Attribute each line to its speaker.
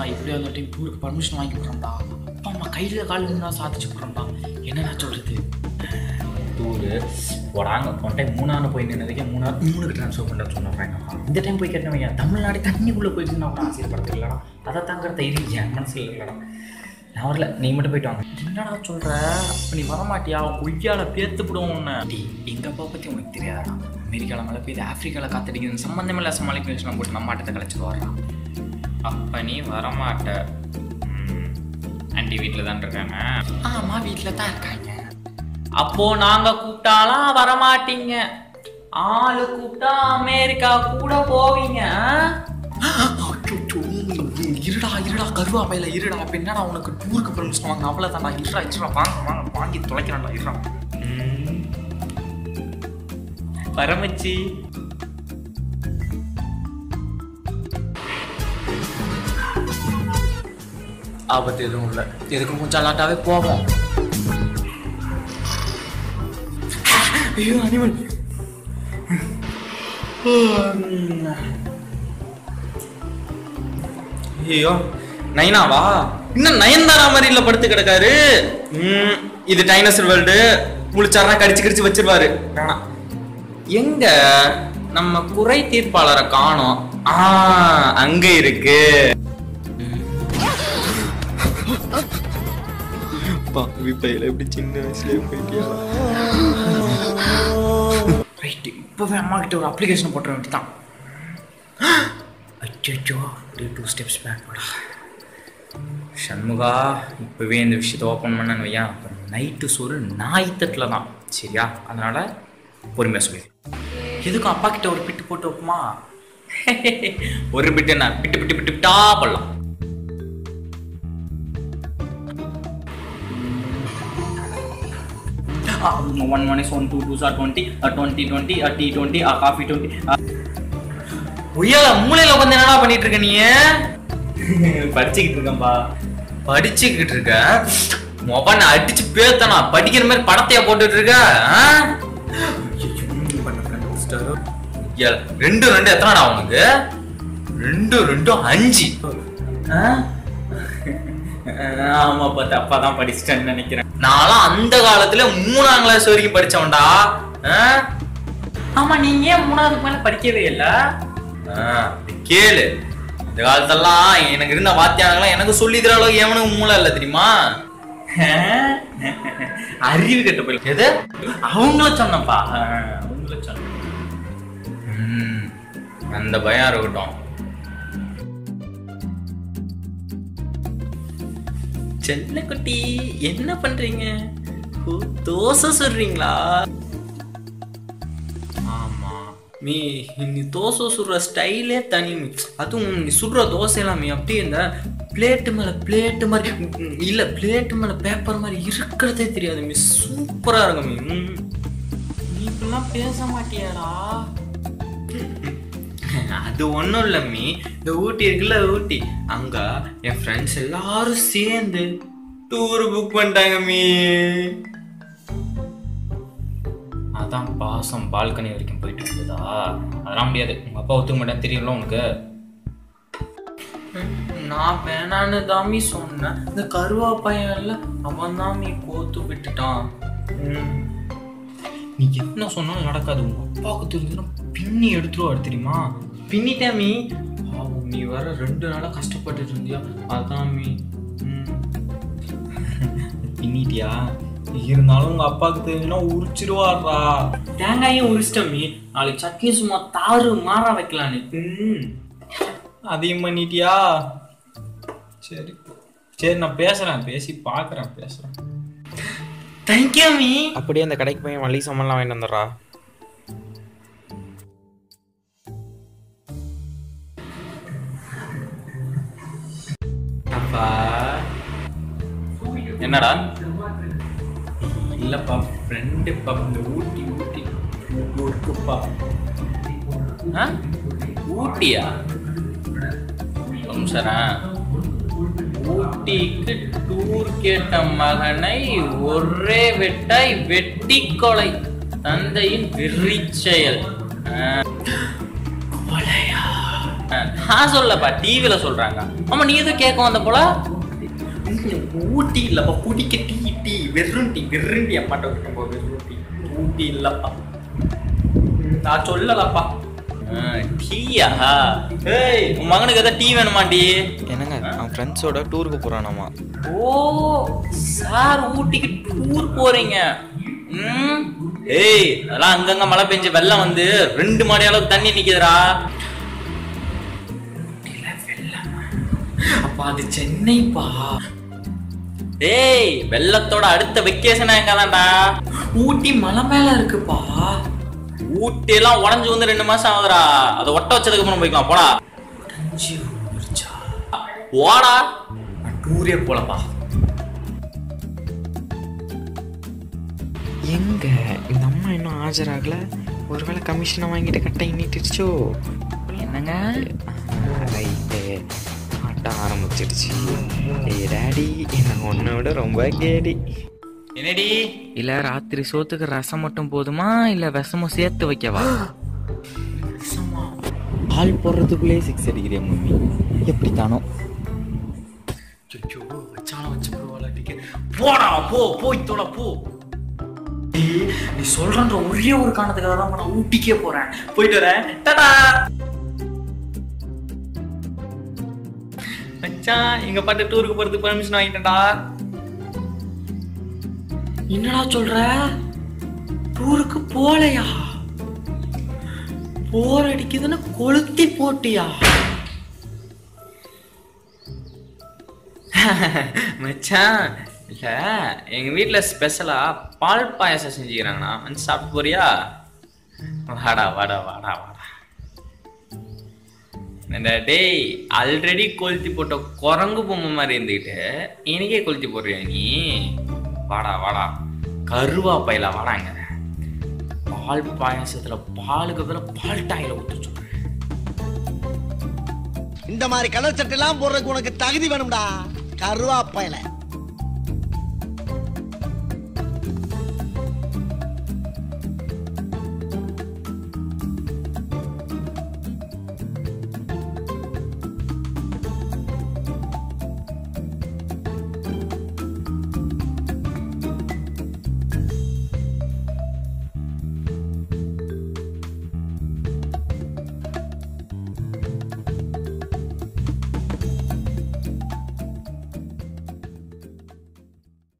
Speaker 1: நான் எப்படியோ அந்த டைம் டூருக்கு பர்மிஷன் வாங்கி போடுறேன்டா. அப்பா அம்மா கையில் காலில் தான் சாதிச்சு போடுறேன்டா. என்னடா சொல்கிறது? டூரு போடாங்க போன டைம் மூணாறு போய் நின்னதுக்கே மூணுக்கு ட்ரான்ஸ்ஃபர் பண்ணுறது சொன்னாங்க. இந்த டைம் போய் கேட்டவங்க தமிழ்நாடு தண்ணிக்குள்ளே போயிட்டு நான் கூட ஆசைப்படுறதுலடா. அதை தாங்கிற தைரியம் என் மனசில் இல்லைடா. நான் வரல, நீ மட்டும் போயிட்டு வாங்க. என்னடா சொல்கிற? அப்போ நீ வரமாட்டியா? கொய்யால பேர்த்துப்பிடுவோம் ஒன்று. எங்கள் அப்பா பற்றி உனக்கு தெரியாதா? அமெரிக்காவில் மழை பெய்யுது, ஆஃப்ரிக்காவில் காத்தடிக்குது, சம்மந்தமில்ல சமாளிக்கேஷன் போட்டு நம்ம ஆட்டத்தை கழிச்சிட்டு வர்றான். அப்போ நீ வரமாட்ட. ஆண்டி வீட்டில் தான் இருக்காங்க. ஆமாம், வீட்டில் தான் இருக்காங்க. அப்போது நாங்கள் கூப்பிட்டாலாம் வரமாட்டீங்க. ஆளு கூப்பிட்டா அமெரிக்கா கூட போவீங்க. இருடா கருவாப்பையில இருடா. அப்ப என்னடா உனக்கு டூருக்கு பர்மிஷன் வாங்க அவ்வளவுதான்டா. இருடா வாங்க வாங்கி தொலைக்கிறான்டா. இருடா பரமச்சி. ஆபத்து எதுவும் இல்லை, எதுக்கும் கொஞ்சம் அலாட்டாவே போவோம். ஐயோ அனிமல். ஐயோ நைனாவா? இன்னும் நயன்தாரா மாதிரில படுத்து கிடக்காரு. இது டைனோசர் வேர்ல்டு. முழிச்சாரா கடிச்சு வச்சிருவாரு. எங்க நம்ம குறை தீர்ப்பாளரை காணோம். அங்க இருக்கு. எப்படி சின்ன வயசுல போயிட்டியா? ரைட், இப்பவே அம்மா கிட்ட ஒரு அப்ளிகேஷன் போட்டுற வேண்டியதான். அச்சோ, 2 steps பேக் போடா. சண்முகா, இப்போவே இந்த விஷயத்தை ஓப்பன் பண்ணன்னு வையா, அப்புறம் நைட்டு சோறு நாய்த்தட்டில் தான், சரியா? அதனால் பொறுமையாக சொல்லி. எதுக்கும் அப்பா கிட்ட ஒரு பிட்டு போட்டு வைப்போமா? ஒரு பிட்டு என்ன, பிட்டா போடலாம். One is 1, 2 2s are 20, 20 20, T20, coffee 20. உய்யால மூளையில உட்காந்து என்னடா பண்ணிட்டு இருக்க நீ? படிச்சுக்கிட்டு இருக்கேன்பா. படிச்சுக்கிட்டு இருக்க? மொபைல் அடிச்சு பேத்தனா படிக்கிற மாதிரி படத்தையா போட்டுட்டு இருக்க? 2 எத்தனடா உனக்கு? 2 5. ஆமா பார்த்து அப்பா தான் படிச்சுட்டேன்னு நினைக்கிறேன். நான்லாம் அந்த காலத்துல 3ஆம் கிளாஸ் வரைக்கும் படிச்சவன்டா. ஆமா, நீங்க ஏன் 3ஆவதுக்கு மேல படிக்கவே இல்ல? கேளு, இந்த காலத்தெல்லாம் எனக்கு இருந்த வாத்தியானங்களாம் எனக்கு சொல்லி தர அளவுக்கு எவனுக்கு மூளை இல்ல தெரியுமா? அறிவு கெட்ட போய் எது அவங்கள சொன்னப்பா, அவங்கள சொன்ன. அந்த பயம் இருக்கட்டும். செல்லக்குட்டி, என்ன பண்றீங்க? தோசை சுடுறீங்களா? ஆமா, நீ தோசை சுடுற ஸ்டைலே தனி. அதுவும் நீ சுடுற தோசை எல்லாமே அப்படியே இந்த பிளேட்டு மேல பிளேட்டு மாதிரி இல்ல, பிளேட்டு மேல பேப்பர் மாதிரி இருக்கிறதே தெரியாது மீ. சூப்பரா இருக்கும் மீ. நீ இப்பெல்லாம் பேச மாட்டியாடா? அது ஒன்றும் இல்லை மீ, இந்த ஊட்டி இருக்குல்ல, ஊட்டி அங்க என் ஃப்ரெண்ட்ஸ் எல்லாரும் சேர்ந்து டூர் புக் பண்ணிட்டாங்க மீ. அதான் பாசம் பால்கனி வரைக்கும் போயிட்டு இருந்ததா? அதெல்லாம் முடியாது, உங்க அப்பா ஒத்துக்க மாட்டேன்னு தெரியும்ல உனக்கு. நான் வேணான்னு தாமி சொன்னேன். இந்த கருவா பையன்ல அவன் தான் மீ கோத்து விட்டுட்டான். நீ என்ன சொன்னாலும் நடக்காது. உங்க அப்பாவுக்கு தெரிஞ்சுன்னா பின்னி எடுத்துருவாரு தெரியுமா? பின்னிட்டேன் மீ. நீ வர 2 நாளா கஷ்டப்பட்டு இருந்தியா? அதான் மீ. பின்னிட்டியா? இருந்தாலும் உங்க அப்பாவுக்கு தெரிஞ்சுன்னா உரிச்சிருவாரா. தேங்காயும் உரிச்சிட்டேன் மீ. நாளைக்கு சட்னி சும்மா தாறு மாறா வைக்கலான்னு. அதையும் பண்ணிட்டியா? சரி சரி, நான் பேசுறேன், பேசி பாக்குறேன், பேசுறேன். Thank you me.
Speaker 2: அப்படியே அந்த கடைக்கு போய் மல்லிகை சாமான்லாம் வாங்கிட்டு வந்துடுறா.
Speaker 1: அப்பா என்னடா? இல்லப்பா, ஃப்ரெண்டுப்பா, இந்த ஊட்டி இருக்குப்பா. ஊட்டியா? சாரா, ஊட்டிக்கு டூர் கேட்ட மகனை ஒரே வெட்டாய் வெட்டி கொலை, தந்தையின் வெறி செயல். கொலையா? நான் சொல்லப்பா, டிவில சொல்றாங்க. ஆமா, நீ எதுவும் கேட்க வந்த போல. ஊட்டி இல்லப்பா, குடிக்க டீ வெறும் டீ அம்மாட்ட விட்டு போ. வெறும் டீ, ஊட்டி இல்லப்பா, நான் சொல்லலப்பா. டீயா? ஏய், உன் மகனுக்கு ஏதாவது டீ வேணுமா? டீ
Speaker 2: என்னங்க, அவன் ஃப்ரெண்ட்ஸோட டூருக்கு போகிறானாமா.
Speaker 1: ஓ சார், ஊட்டிக்கு டூர் போறீங்க? ஏய், அதெல்லாம் அங்கங்க மழை பெஞ்சு வெள்ளம் வந்து 2 மாடி அளவுக்கு தண்ணி நிக்குதுடா. அப்பா அது சென்னைப்பா. ஏய், வெள்ளத்தோட அடுத்த வெக்கேஷன் எங்கதான்டா? ஊட்டி மலை மேல இருக்குப்பா. ஊட்டி எல்லாம் உடஞ்சு வந்து 2 மாசம் ஆகுதுடா. அதை ஒட்ட வச்சதுக்கு அப்புறம் போய்க்கலாம். போடா. ஓடா, டூரே போலப்பா.
Speaker 2: எங்க இந்த அம்மா இன்னும் ஆஜராகல? ஒருவேளை கமிஷனை வாங்கிட்டு கட்டை நீட்டிடுச்சோ?
Speaker 1: என்னங்க
Speaker 2: ரைட்டு, ஆட்டம் ஆரம்பிச்சிருச்சு. ஏய் டாடி, என்ன உன்னை விட ரொம்ப கேடி.
Speaker 1: என்னடி? இல்ல ராத்திரி சோத்துக்கு ரசம் மட்டும் போதுமா, இல்ல விஷமும் சேர்த்து வைக்கவா?
Speaker 2: ஆள் போடுறதுக்குள்ளே 6 அடிக்கிறியா மம்மி? எப்படி தானோ?
Speaker 1: போடா, போய் தோட போ. நீ சொல்றன்ற ஒரே ஒரு காரணத்துக்காக தான் நான் ஊட்டிக்கே போறேன். போயிட்டு வரேன். டாடா மச்சான், எங்க பாட்டு டூருக்கு போறதுக்கு பெர்மிஷன் வாங்கிட்டேன்டா. என்னடா சொல்ற? டூருக்கு போலையா? போர் அடிக்குதுன்னு கொளுத்தி போட்டியா? மச்சான், இல்ல எங்க வீட்டுல ஸ்பெஷலா பால் பாயாசம் செஞ்சுக்கிறாங்கண்ணா, வந்து சாப்பிட்டு போறியா? வாடா வாடா வாடா வாடா. டேய், ஆல்ரெடி கொளுத்தி போட்ட குரங்கு பொம்மை மாதிரி இருந்துக்கிட்டு எனக்கே கொளுத்தி போடுறியா நீ? வாடா வாடா, கருவா பையில வாடாங்க. பால் பாயாசத்துல பாலுக்கு பதிலா பால் டாயில ஊற்றி சொல்றேன்.
Speaker 3: இந்த மாதிரி கலர் சட்டை எல்லாம் போடுறதுக்கு உனக்கு தகுதி வேணும்டா, கருவா பையில.